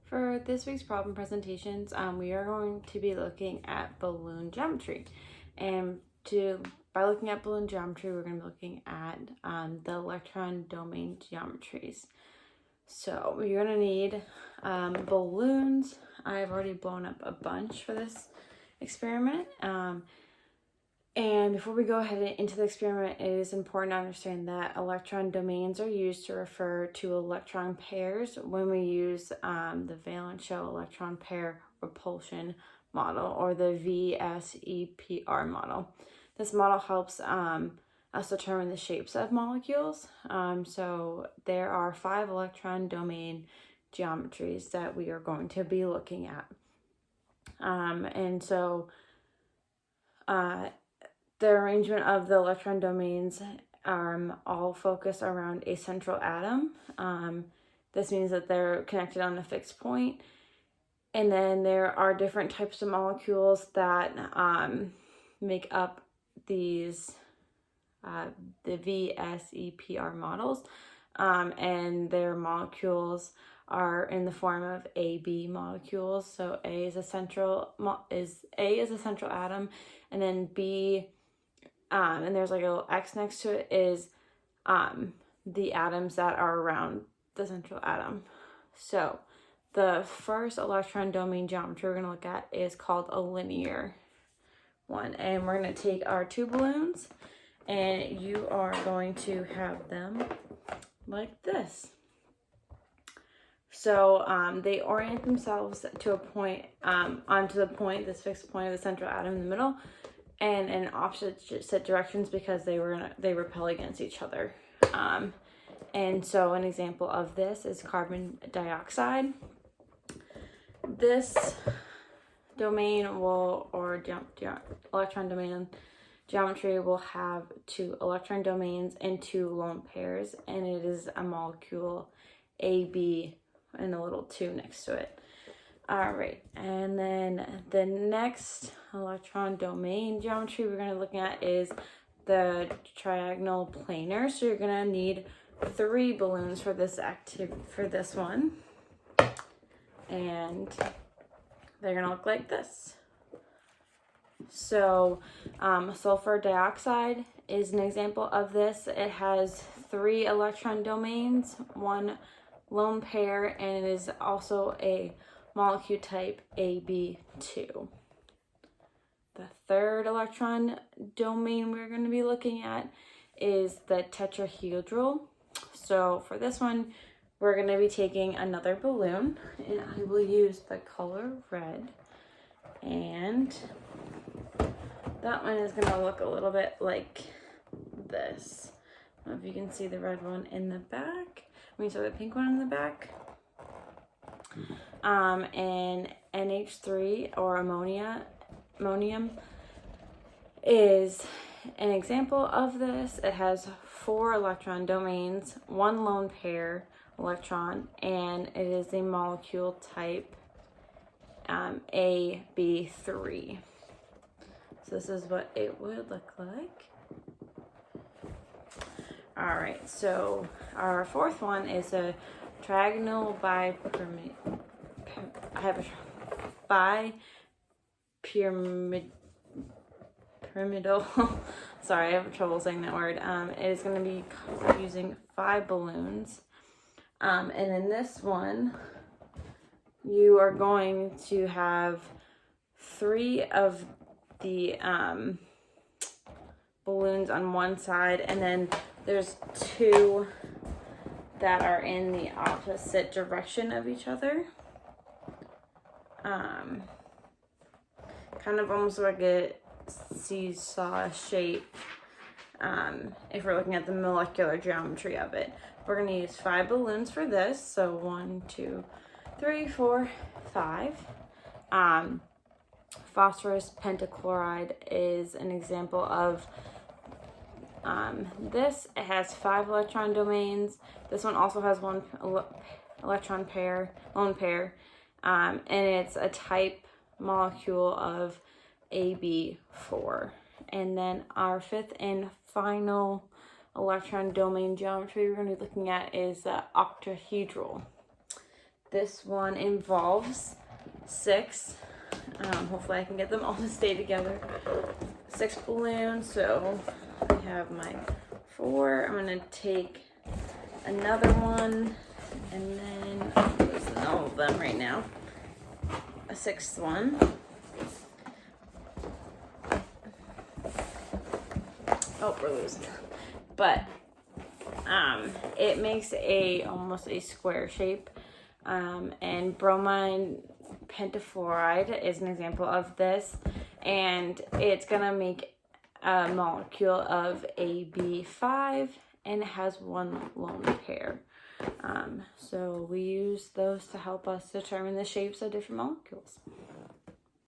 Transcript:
For this week's problem presentations, we are going to be looking at balloon geometry. And by looking at balloon geometry, we're going to be looking at the electron domain geometries. So you're going to need balloons. I've already blown up a bunch for this experiment. And before we go ahead into the experiment, it is important to understand that electron domains are used to refer to electron pairs when we use the valence shell electron pair repulsion model, or the VSEPR model. This model helps us determine the shapes of molecules. So there are 5 electron domain geometries that we are going to be looking at. The arrangement of the electron domains all focus around a central atom. This means that they're connected on a fixed point. And then there are different types of molecules that make up these, the VSEPR models. And their molecules are in the form of AB molecules. So A is a central atom, and then B, and there's like a little X next to it, is the atoms that are around the central atom. So the first electron domain geometry we're going to look at is called a linear one. And we're going to take our 2 balloons, and you are going to have them like this. So they orient themselves to a point, onto the point, this fixed point of the central atom in the middle, and in opposite directions because they repel against each other. And so an example of this is carbon dioxide. This domain electron domain geometry will have 2 electron domains and 2 lone pairs, and it is a molecule AB and a little 2 next to it. All right, and then the next electron domain geometry we're going to look at is the triagonal planar. So you're going to need 3 balloons for this one, and they're going to look like this. So sulfur dioxide is an example of this. It has 3 electron domains, 1 lone pair, and it is also a molecule type AB2. The third electron domain we're going to be looking at is the tetrahedral. So for this one, we're going to be taking another balloon, and I will use the color red, and that one is going to look a little bit like this. I don't know if you can see the red one in the back. So the pink one in the back. And NH3, or ammonium, is an example of this. It has 4 electron domains, 1 lone pair electron, and it is a molecule type AB3. So this is what it would look like. All right, so our 4th one is a triagonal bipyramidal. Sorry, I have trouble saying that word. It is going to be using 5 balloons. And in this one, you are going to have 3 of the balloons on one side, and then there's 2 that are in the opposite direction of each other. Kind of almost like a seesaw shape, if we're looking at the molecular geometry of it. We're going to use 5 balloons for this. So 1, 2, 3, 4, 5. Phosphorus pentachloride is an example of this. It has 5 electron domains. This one also has 1 electron pair, lone pair, and it's a type molecule of AB4. And then our 5th and final electron domain geometry we're going to be looking at is octahedral. This one involves 6. Hopefully I can get them all to stay together. 6 balloons. So I have my 4. I'm gonna take another one, and then I'm losing all of them right now. A 6th one. Oh, we're losing. But it makes almost a square shape. And bromine pentafluoride is an example of this, and it's gonna make a molecule of AB5, and it has 1 lone pair. So we use those to help us determine the shapes of different molecules.